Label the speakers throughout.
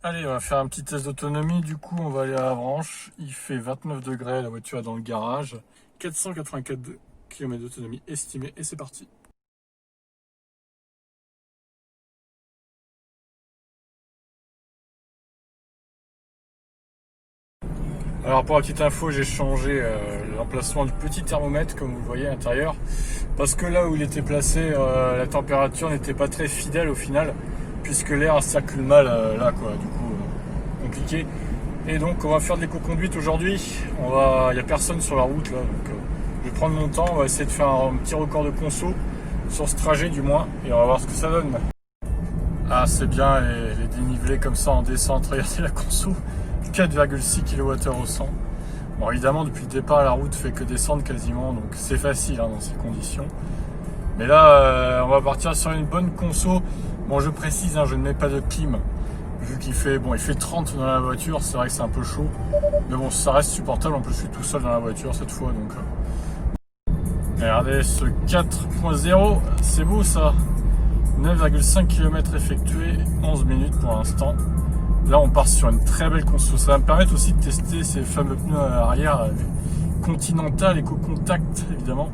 Speaker 1: Allez, on va faire un petit test d'autonomie. Du coup, on va aller à Avranches. Il fait 29 degrés, la voiture est dans le garage. 484 km d'autonomie estimée et c'est parti. Alors pour la petite info, j'ai changé l'emplacement du petit thermomètre, comme vous le voyez à l'intérieur, parce que là où il était placé, la température n'était pas très fidèle au final, puisque l'air circule mal là, quoi. Du coup, compliqué. Et donc on va faire de l'éco-conduite aujourd'hui. Il n'y a personne sur la route là, donc je vais prendre mon temps. On va essayer de faire un petit record de conso sur ce trajet du moins, et on va voir ce que ça donne. Ah, c'est bien les dénivelés comme ça en descente. Regardez la conso, 4,6 kWh au 100. Bon, évidemment, depuis le départ, la route fait que descendre quasiment, donc c'est facile dans ces conditions. Mais là, on va partir sur une bonne conso. Bon, je précise, je ne mets pas de clim, vu qu'il fait, il fait 30 dans la voiture, c'est vrai que c'est un peu chaud. Mais bon, ça reste supportable, en plus je suis tout seul dans la voiture cette fois, donc... Regardez ce 4.0, c'est beau ça. 9,5 km effectués, 11 minutes pour l'instant. Là, on part sur une très belle conso. Ça va me permettre aussi de tester ces fameux pneus arrière Continental Eco-Contact, évidemment.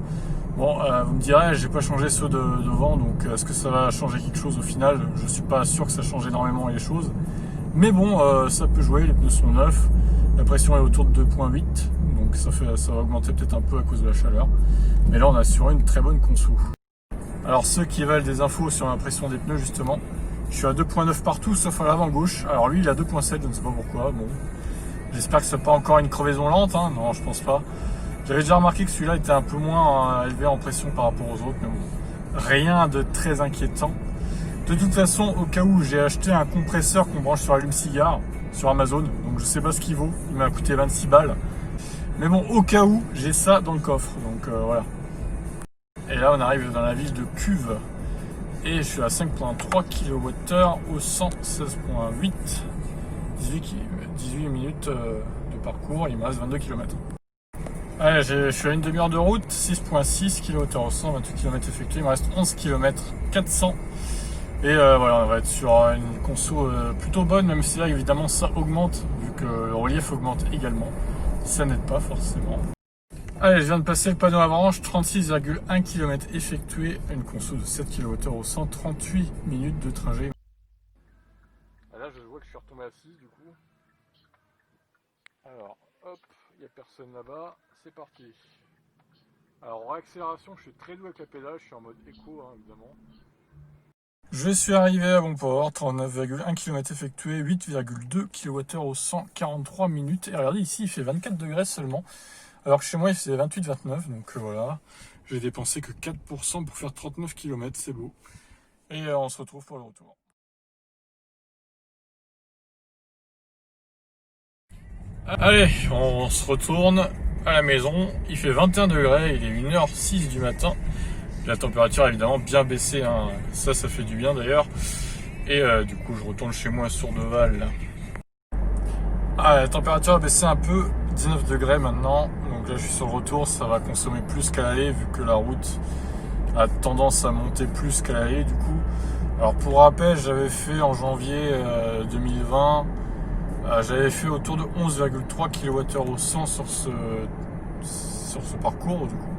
Speaker 1: Bon, vous me direz, j'ai pas changé ceux de devant, donc est-ce que ça va changer quelque chose au final? Je suis pas sûr que ça change énormément les choses. Mais bon, ça peut jouer, les pneus sont neufs. La pression est autour de 2,8, donc ça va augmenter peut-être un peu à cause de la chaleur. Mais là, on a sur une très bonne conso. Alors ceux qui veulent des infos sur la pression des pneus justement, je suis à 2.9 partout sauf à l'avant gauche. Alors lui il a 2.7, je ne sais pas pourquoi. Bon, j'espère que ce n'est pas encore une crevaison lente, non je pense pas. J'avais déjà remarqué que celui-là était un peu moins élevé en pression par rapport aux autres, mais bon, rien de très inquiétant. De toute façon, au cas où, j'ai acheté un compresseur qu'on branche sur l'allume-cigare sur Amazon, donc je sais pas ce qu'il vaut, il m'a coûté 26 balles. Mais bon, au cas où, j'ai ça dans le coffre, donc voilà. Et là, on arrive dans la ville de Cuves. Et je suis à 5.3 kWh au 116.8. 18 minutes de parcours, il me reste 22 km. Allez, je suis à une demi-heure de route, 6.6 kWh au 100, 28 km effectués, il me reste 11 km 400. Et voilà, on va être sur une conso plutôt bonne, même si là évidemment ça augmente, vu que le relief augmente également. Ça n'aide pas forcément. Allez, je viens de passer le panneau Avranches, 36,1 km effectué, une conso de 7 kWh au 100, 38 minutes de trajet. Là, je vois que je suis retombé à 6 du coup. Alors, hop, il n'y a personne là-bas, c'est parti. Alors, en réaccélération, je suis très doux avec la pédale, je suis en mode éco, évidemment. Je suis arrivé à bon port, 39,1 km effectué, 8,2 kWh au 100, 43 minutes. Et regardez, ici, il fait 24 degrés seulement. Alors que chez moi, il faisait 28-29, donc voilà. J'ai dépensé que 4% pour faire 39 km, c'est beau. Et on se retrouve pour le retour. Allez, on se retourne à la maison. Il fait 21 degrés, il est 1h06 du matin. La température a évidemment bien baissé, ça fait du bien d'ailleurs. Et du coup, je retourne chez moi sur Deval. Ah, la température a baissé un peu, 19 degrés maintenant. Donc là, je suis sur le retour, ça va consommer plus qu'à l'aller, vu que la route a tendance à monter plus qu'à l'aller du coup. Alors pour rappel, j'avais fait en janvier 2020, j'avais fait autour de 11,3 kWh au 100 sur ce parcours du coup.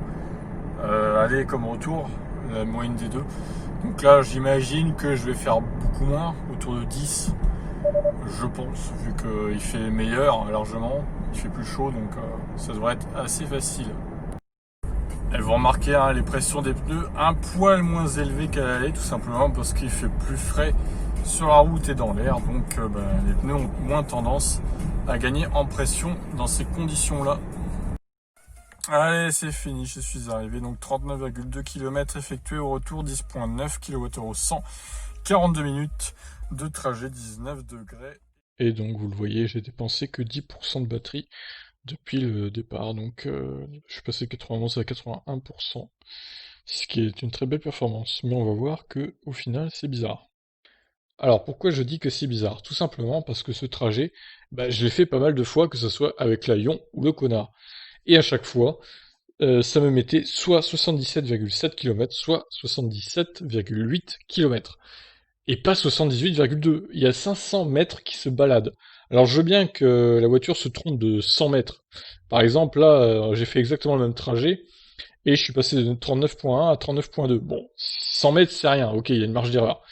Speaker 1: Aller comme retour, la moyenne des deux. Donc là, j'imagine que je vais faire beaucoup moins, autour de 10. Je pense, vu qu'il fait meilleur largement, il fait plus chaud, donc ça devrait être assez facile. Et vous remarquez les pressions des pneus un poil moins élevées qu'à l'aller, tout simplement parce qu'il fait plus frais sur la route et dans l'air, donc les pneus ont moins tendance à gagner en pression dans ces conditions-là. Allez, c'est fini, je suis arrivé, donc 39,2 km effectués au retour, 10.9 kWh au 100, 42 minutes de trajet, 19 degrés. Et donc, vous le voyez, j'ai dépensé que 10% de batterie depuis le départ, donc je suis passé de 91 à 81%, ce qui est une très belle performance, mais on va voir que au final, c'est bizarre. Alors, pourquoi je dis que c'est bizarre? Tout simplement parce que ce trajet, je l'ai fait pas mal de fois, que ce soit avec la Lion ou le Connard. Et à chaque fois, ça me mettait soit 77,7 km, soit 77,8 km. et pas 78,2. Il y a 500 mètres qui se baladent. Alors je veux bien que la voiture se trompe de 100 mètres. Par exemple, là, j'ai fait exactement le même trajet, et je suis passé de 39,1 à 39,2. Bon, 100 mètres, c'est rien, ok, il y a une marge d'erreur.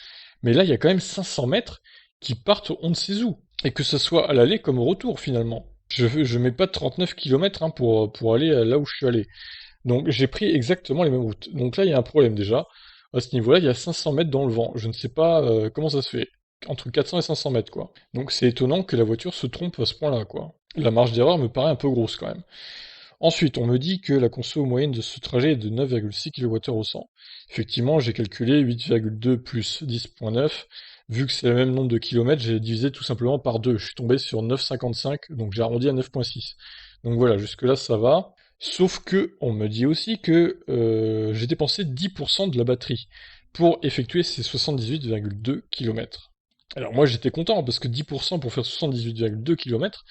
Speaker 1: Mais là, il y a quand même 500 mètres qui partent on ne sait où. Et que ce soit à l'aller comme au retour, finalement. Je mets pas 39 km pour aller là où je suis allé. Donc j'ai pris exactement les mêmes routes. Donc là, il y a un problème déjà. À ce niveau-là, il y a 500 mètres dans le vent. Je ne sais pas comment ça se fait. Entre 400 et 500 mètres, quoi. Donc c'est étonnant que la voiture se trompe à ce point-là, quoi. La marge d'erreur me paraît un peu grosse, quand même. Ensuite, on me dit que la conso moyenne de ce trajet est de 9,6 kWh au 100. Effectivement, j'ai calculé 8,2 plus 10,9. Vu que c'est le même nombre de kilomètres, j'ai divisé tout simplement par 2. Je suis tombé sur 9,55, donc j'ai arrondi à 9,6. Donc voilà, jusque-là, ça va. Sauf que, on me dit aussi que j'ai dépensé 10% de la batterie pour effectuer ces 78,2 km. Alors moi, j'étais content, parce que 10% pour faire 78,2 km,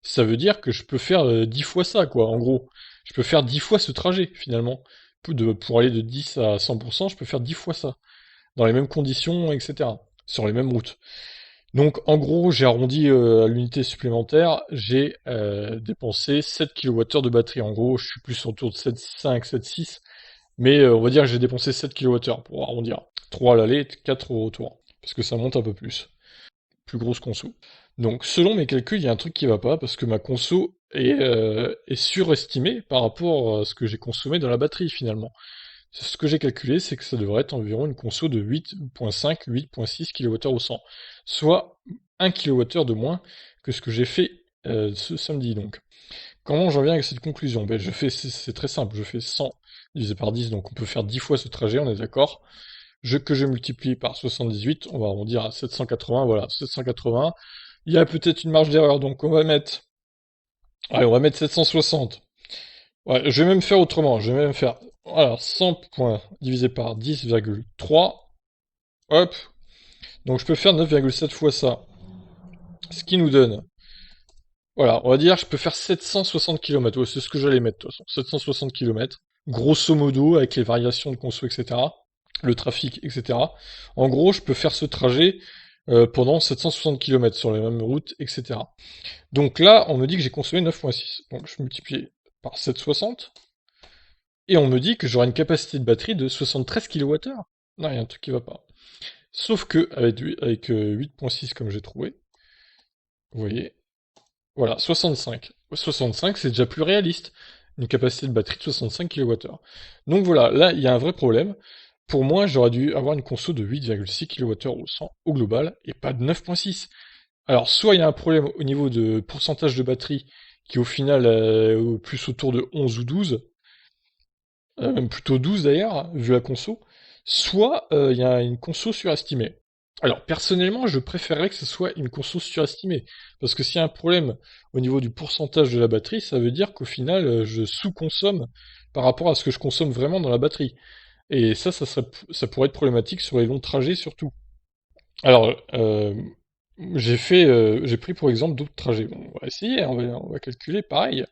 Speaker 1: ça veut dire que je peux faire 10 fois ça, quoi, en gros. Je peux faire 10 fois ce trajet, finalement. Pour aller de 10 à 100%, je peux faire 10 fois ça. Dans les mêmes conditions, etc. Sur les mêmes routes. Donc, en gros, j'ai arrondi à l'unité supplémentaire, j'ai dépensé 7 kWh de batterie. En gros, je suis plus autour de 7,5, 7,6. Mais on va dire que j'ai dépensé 7 kWh pour arrondir. 3 à l'aller, 4 au retour. Parce que ça monte un peu plus grosse conso. Donc selon mes calculs, il y a un truc qui va pas parce que ma conso est surestimée par rapport à ce que j'ai consommé dans la batterie finalement. Ce que j'ai calculé, c'est que ça devrait être environ une conso de 8,5, 8,6 kWh au 100, soit 1 kWh de moins que ce que j'ai fait ce samedi donc. Comment j'en viens avec cette conclusion? Ben, c'est très simple, je fais 100 divisé par 10, donc on peut faire 10 fois ce trajet, on est d'accord. Que je multiplie par 78, on va arrondir à 780, voilà, 780. Il y a peut-être une marge d'erreur, donc allez, on va mettre 760. Ouais, je vais même faire autrement, je vais même faire, voilà, 100 points divisé par 10,3, hop, donc je peux faire 9,7 fois ça, ce qui nous donne, voilà, on va dire, je peux faire 760 km, ouais, c'est ce que j'allais mettre de toute façon, 760 km, grosso modo, avec les variations de conso, etc., le trafic, etc. En gros, je peux faire ce trajet pendant 760 km sur les mêmes routes, etc. Donc là, on me dit que j'ai consommé 9,6. Donc je multiplie par 760, et on me dit que j'aurai une capacité de batterie de 73 kWh. Non, il y a un truc qui va pas. Sauf que, avec 8,6 comme j'ai trouvé, vous voyez, voilà, 65. 65, c'est déjà plus réaliste. Une capacité de batterie de 65 kWh. Donc voilà, là, il y a un vrai problème. Pour moi, j'aurais dû avoir une conso de 8,6 kWh au 100 au global, et pas de 9,6. Alors, soit il y a un problème au niveau de pourcentage de batterie, qui au final est plus autour de 11 ou 12, même plutôt 12 d'ailleurs, vu la conso, soit il y a une conso surestimée. Alors, personnellement, je préférerais que ce soit une conso surestimée, parce que s'il y a un problème au niveau du pourcentage de la batterie, ça veut dire qu'au final, je sous-consomme par rapport à ce que je consomme vraiment dans la batterie. Et ça pourrait être problématique sur les longs trajets surtout. Alors, j'ai pris pour exemple d'autres trajets. Bon, on va essayer, on va calculer pareil.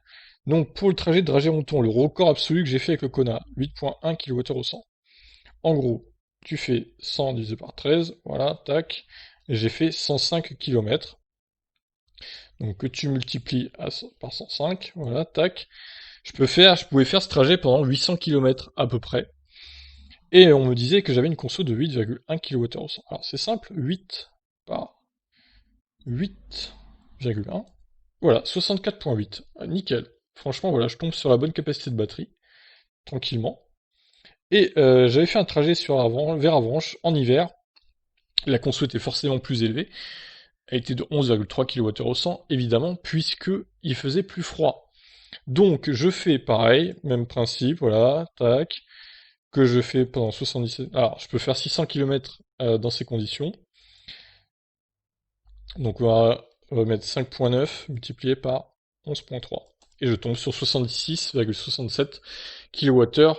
Speaker 1: Donc pour le trajet de Dragé-Ronton, le record absolu que j'ai fait avec le Kona, 8,1 kWh au 100. En gros, tu fais 100 divisé par 13, voilà, tac, et j'ai fait 105 km. Donc que tu multiplies par 105, voilà, tac. Je pouvais faire ce trajet pendant 800 km à peu près. Et on me disait que j'avais une conso de 8,1 kWh au 100. Alors c'est simple, 8 par 8,1. Voilà, 64,8. Nickel. Franchement, voilà, je tombe sur la bonne capacité de batterie, tranquillement. Et j'avais fait un trajet vers Avranches en hiver. La conso était forcément plus élevée. Elle était de 11,3 kWh au 100, évidemment, puisque il faisait plus froid. Donc, je fais pareil, même principe, voilà, tac, que je fais pendant 77... Alors, je peux faire 600 km dans ces conditions. Donc on va mettre 5,9 multiplié par 11,3. Et je tombe sur 66,67 kWh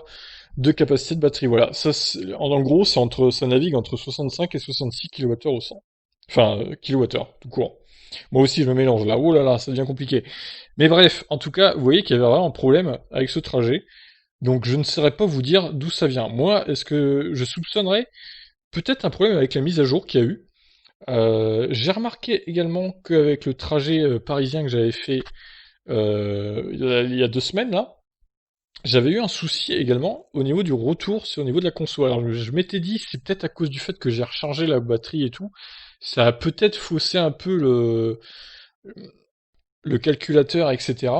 Speaker 1: de capacité de batterie. Voilà, ça, en gros, ça navigue entre 65 et 66 kWh au 100. Enfin, kWh, tout court. Moi aussi, je me mélange là. Oh là là, ça devient compliqué. Mais bref, en tout cas, vous voyez qu'il y avait vraiment un problème avec ce trajet. Donc je ne saurais pas vous dire d'où ça vient. Moi, est-ce que je soupçonnerais peut-être un problème avec la mise à jour qu'il y a eu. J'ai remarqué également qu'avec le trajet parisien que j'avais fait il y a 2 semaines là, j'avais eu un souci également au niveau du retour, c'est au niveau de la console. Alors je m'étais dit, c'est peut-être à cause du fait que j'ai rechargé la batterie et tout, ça a peut-être faussé un peu le calculateur, etc.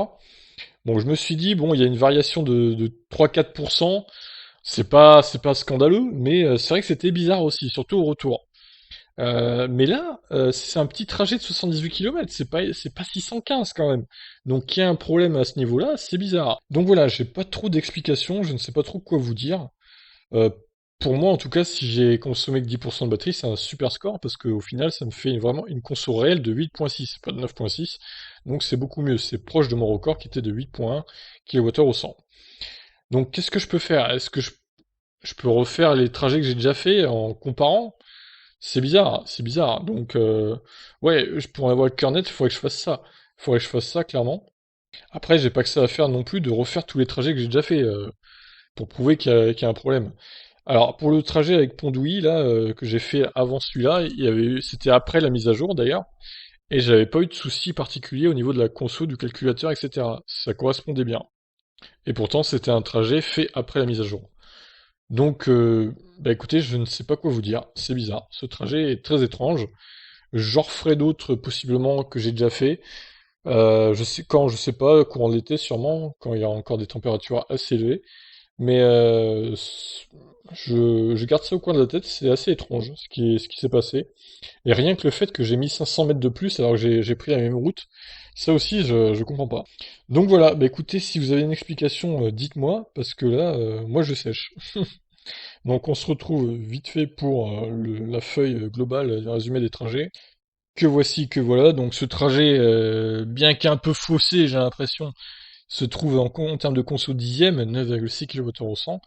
Speaker 1: Bon, je me suis dit, bon, il y a une variation de 3-4%, c'est pas scandaleux, mais c'est vrai que c'était bizarre aussi, surtout au retour. Mais là, c'est un petit trajet de 78 km, c'est pas 615 quand même. Donc il y a un problème à ce niveau-là, c'est bizarre. Donc voilà, j'ai pas trop d'explications, je ne sais pas trop quoi vous dire. Euh, pour moi, en tout cas, si j'ai consommé que 10% de batterie, c'est un super score parce qu'au final, ça me fait vraiment une conso réelle de 8,6, pas de 9,6. Donc c'est beaucoup mieux, c'est proche de mon record qui était de 8,1 kWh au 100. Donc qu'est-ce que je peux faire? Est-ce que je peux refaire les trajets que j'ai déjà fait en comparant? C'est bizarre, c'est bizarre. Donc, ouais, pour avoir le cœur net, il faudrait que je fasse ça. Il faudrait que je fasse ça, clairement. Après, j'ai pas que ça à faire non plus de refaire tous les trajets que j'ai déjà fait pour prouver qu'il y a un problème. Alors, pour le trajet avec Pondouilly, là, que j'ai fait avant celui-là, c'était après la mise à jour d'ailleurs, et j'avais pas eu de soucis particuliers au niveau de la conso, du calculateur, etc. Ça correspondait bien. Et pourtant, c'était un trajet fait après la mise à jour. Donc, bah écoutez, je ne sais pas quoi vous dire. C'est bizarre. Ce trajet est très étrange. J'en referai d'autres possiblement que j'ai déjà fait. Je sais quand, je sais pas, courant de l'été sûrement, quand il y a encore des températures assez élevées. Mais je garde ça au coin de la tête, c'est assez étrange ce qui s'est passé. Et rien que le fait que j'ai mis 500 mètres de plus alors que j'ai pris la même route, ça aussi je comprends pas. Donc voilà, bah écoutez, si vous avez une explication, dites-moi, parce que là, moi je sèche. Donc on se retrouve vite fait pour la feuille globale, le résumé des trajets. Que voici, que voilà. Donc ce trajet, bien qu'un peu faussé, j'ai l'impression, se trouve en termes de conso dixième, 9,6 kWh au 100.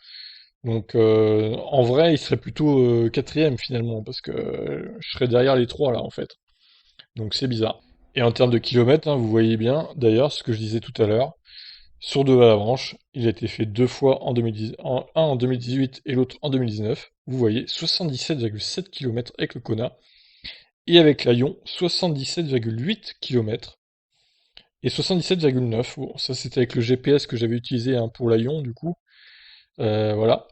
Speaker 1: Donc en vrai, il serait plutôt quatrième finalement, parce que je serais derrière les trois là en fait. Donc c'est bizarre. Et en termes de kilomètres, hein, vous voyez bien, d'ailleurs, ce que je disais tout à l'heure, sur deux à la branche, il a été fait deux fois en 2010, un en 2018 et l'autre en 2019. Vous voyez, 77,7 km avec le Kona. Et avec la Lyon, 77,8 km et 77,9. Bon, ça c'était avec le GPS que j'avais utilisé hein, pour la Lyon, du coup. Voilà.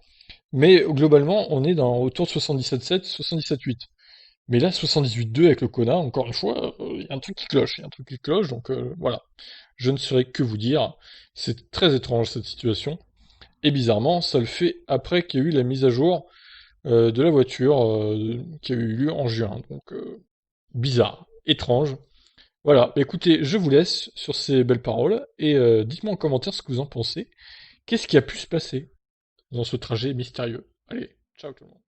Speaker 1: Mais globalement, on est autour de 77,7, 77,8. Mais là, 78,2 avec le Kona, encore une fois, il y a un truc qui cloche. Il y a un truc qui cloche, donc voilà. Je ne saurais que vous dire. C'est très étrange cette situation. Et bizarrement, ça le fait après qu'il y a eu la mise à jour de la voiture qui a eu lieu en juin. Donc bizarre, étrange. Voilà, bah écoutez, je vous laisse sur ces belles paroles et dites-moi en commentaire ce que vous en pensez. Qu'est-ce qui a pu se passer dans ce trajet mystérieux? Allez, ciao tout le monde.